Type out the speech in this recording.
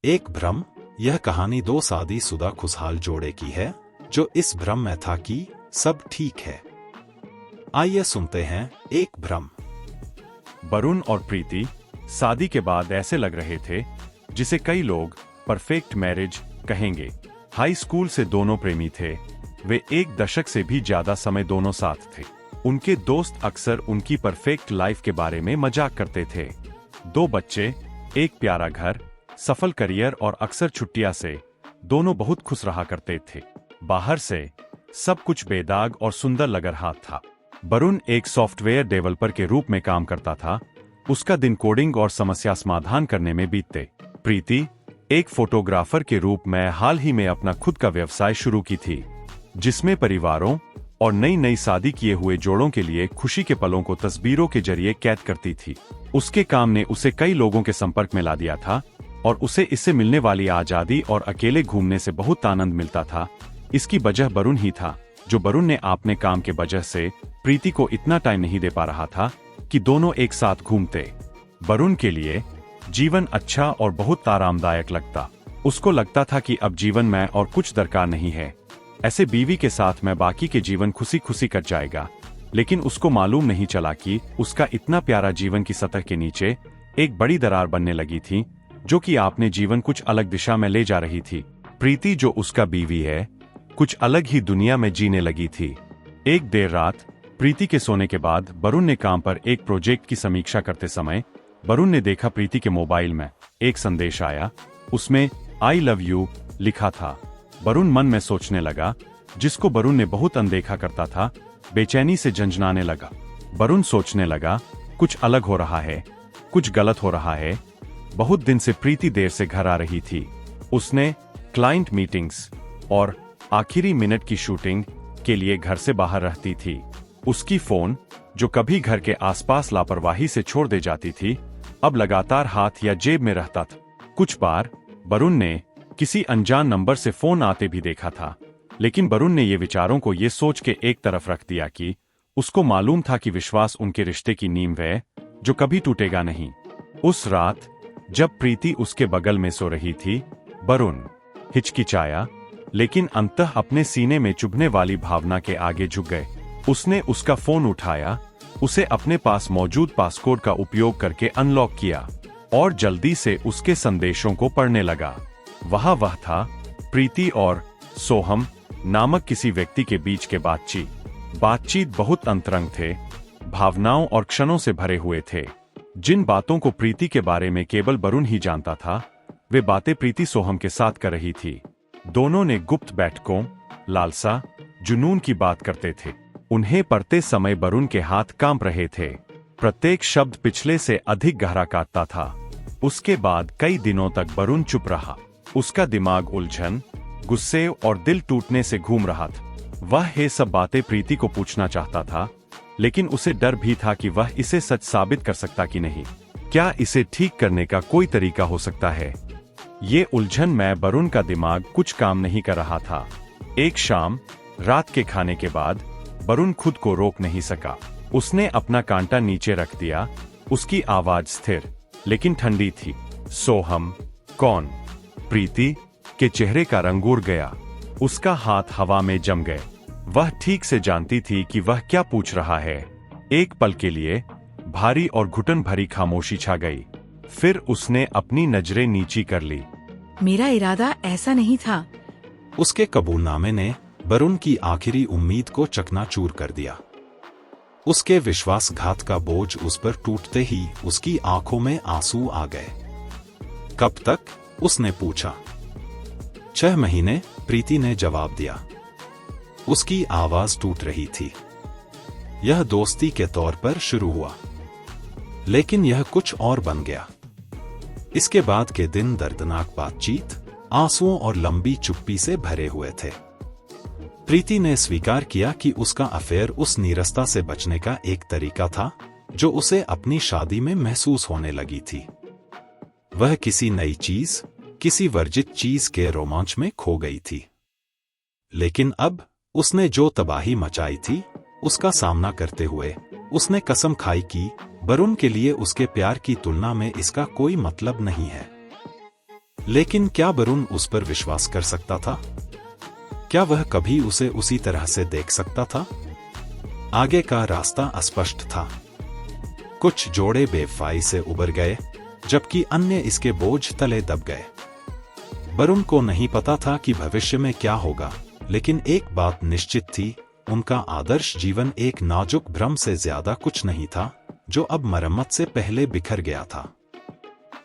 एक भ्रम। यह कहानी दो शादीशुदा खुशहाल जोड़े की है जो इस भ्रम में था कि सब ठीक है। आइए सुनते हैं एक भ्रम। वरुण और प्रीति शादी के बाद ऐसे लग रहे थे जिसे कई लोग परफेक्ट मैरिज कहेंगे। हाई स्कूल से दोनों प्रेमी थे। वे एक दशक से भी ज्यादा समय दोनों साथ थे। उनके दोस्त अक्सर उनकी परफेक्ट लाइफ के बारे में मजाक करते थे। 2 बच्चे, एक प्यारा घर, सफल करियर और अक्सर छुट्टियां से दोनों बहुत खुश रहा करते थे। बाहर से सब कुछ बेदाग और सुंदर लग रहा था। वरुण एक सॉफ्टवेयर डेवलपर के रूप में काम करता था। उसका दिन कोडिंग और समस्या समाधान करने में बीतते। प्रीति एक फोटोग्राफर के रूप में हाल ही में अपना खुद का व्यवसाय शुरू की थी, जिसमें परिवारों और नई नई शादी किए हुए जोड़ों के लिए खुशी के पलों को तस्वीरों के जरिए कैद करती थी। उसके काम ने उसे कई लोगों के संपर्क में ला दिया था और उसे इससे मिलने वाली आजादी और अकेले घूमने से बहुत आनंद मिलता था। इसकी वजह वरुण ही था, जो वरुण ने अपने काम के वजह से प्रीति को इतना टाइम नहीं दे पा रहा था कि दोनों एक साथ घूमते। वरुण के लिए जीवन अच्छा और बहुत आरामदायक लगता। उसको लगता था कि अब जीवन में और कुछ दरकार नहीं है। ऐसे बीवी के साथ मैं बाकी के जीवन खुशी खुशी कट जाएगा। लेकिन उसको मालूम नहीं चला कि उसका इतना प्यारा जीवन की सतह के नीचे एक बड़ी दरार बनने लगी थी, जो कि आपने जीवन कुछ अलग दिशा में ले जा रही थी। प्रीति, जो उसका बीवी है, कुछ अलग ही दुनिया में जीने लगी थी। एक देर रात प्रीति के सोने के बाद वरुण ने काम पर एक प्रोजेक्ट की समीक्षा करते समय वरुण ने देखा प्रीति के मोबाइल में एक संदेश आया। उसमें आई लव यू लिखा था। वरुण मन में सोचने लगा, जिसको वरुण ने बहुत अनदेखा करता था, बेचैनी से झंझनाने लगा। वरुण सोचने लगा, कुछ अलग हो रहा है, कुछ गलत हो रहा है। बहुत दिन से प्रीति देर से घर आ रही थी। उसने क्लाइंट मीटिंग्स और आखिरी मिनट की शूटिंग के लिए घर से बाहर रहती थी। उसकी फोन, जो कभी घर के आसपास लापरवाही से छोड़ दे जाती थी, अब लगातार हाथ या जेब में रहता था। कुछ बार वरुण ने किसी अनजान नंबर से फोन आते भी देखा था, लेकिन वरुण ने ये विचारों को ये सोच के एक तरफ रख दिया कि उसको मालूम था कि विश्वास उनके रिश्ते की नींव है जो कभी टूटेगा नहीं। उस रात जब प्रीति उसके बगल में सो रही थी, वरुण हिचकिचाया, लेकिन अंततः अपने सीने में चुभने वाली भावना के आगे झुक गए। उसने उसका फोन उठाया, उसे अपने पास मौजूद पासकोड का उपयोग करके अनलॉक किया और जल्दी से उसके संदेशों को पढ़ने लगा। वह था प्रीति और सोहम नामक किसी व्यक्ति के बीच के बातचीत बहुत अंतरंग थे, भावनाओं और क्षणों से भरे हुए थे। जिन बातों को प्रीति के बारे में केवल वरुण ही जानता था, वे बातें प्रीति सोहम के साथ कर रही थी। दोनों ने गुप्त बैठकों, लालसा, जुनून की बात करते थे। उन्हें पढ़ते समय वरुण के हाथ कांप रहे थे। प्रत्येक शब्द पिछले से अधिक गहरा काटता था। उसके बाद कई दिनों तक वरुण चुप रहा। उसका दिमाग उलझन, गुस्से और दिल टूटने से घूम रहा था। वह ये सब बातें प्रीति को पूछना चाहता था, लेकिन उसे डर भी था कि वह इसे सच साबित कर सकता कि नहीं। क्या इसे ठीक करने का कोई तरीका हो सकता है? ये उलझन में वरुण का दिमाग कुछ काम नहीं कर रहा था। एक शाम रात के खाने के बाद वरुण खुद को रोक नहीं सका। उसने अपना कांटा नीचे रख दिया। उसकी आवाज स्थिर लेकिन ठंडी थी। सोहम, कौन? प्रीति के चेहरे का रंग उड़ गया। उसका हाथ हवा में जम गए। वह ठीक से जानती थी कि वह क्या पूछ रहा है। एक पल के लिए भारी और घुटन भरी खामोशी छा गई। फिर उसने अपनी नजरें नीची कर ली। मेरा इरादा ऐसा नहीं था। उसके कबूलनामे ने वरुण की आखिरी उम्मीद को चकनाचूर कर दिया। उसके विश्वासघात का बोझ उस पर टूटते ही उसकी आंखों में आंसू आ गए। कब तक? उसने पूछा। 6 महीने, प्रीति ने जवाब दिया। उसकी आवाज टूट रही थी। यह दोस्ती के तौर पर शुरू हुआ, लेकिन यह कुछ और बन गया। इसके बाद के दिन दर्दनाक बातचीत, आंसुओं और लंबी चुप्पी से भरे हुए थे। प्रीति ने स्वीकार किया कि उसका अफेयर उस नीरसता से बचने का एक तरीका था जो उसे अपनी शादी में महसूस होने लगी थी। वह किसी नई चीज, किसी वर्जित चीज के रोमांच में खो गई थी। लेकिन अब उसने जो तबाही मचाई थी, उसका सामना करते हुए उसने कसम खाई कि वरुण के लिए उसके प्यार की तुलना में इसका कोई मतलब नहीं है। लेकिन क्या वरुण उस पर विश्वास कर सकता था? क्या वह कभी उसे उसी तरह से देख सकता था? आगे का रास्ता अस्पष्ट था। कुछ जोड़े बेवफाई से उबर गए, जबकि अन्य इसके बोझ तले दब गए। वरुण को नहीं पता था कि भविष्य में क्या होगा, लेकिन एक बात निश्चित थी, उनका आदर्श जीवन एक नाजुक भ्रम से ज्यादा कुछ नहीं था, जो अब मरम्मत से पहले बिखर गया था।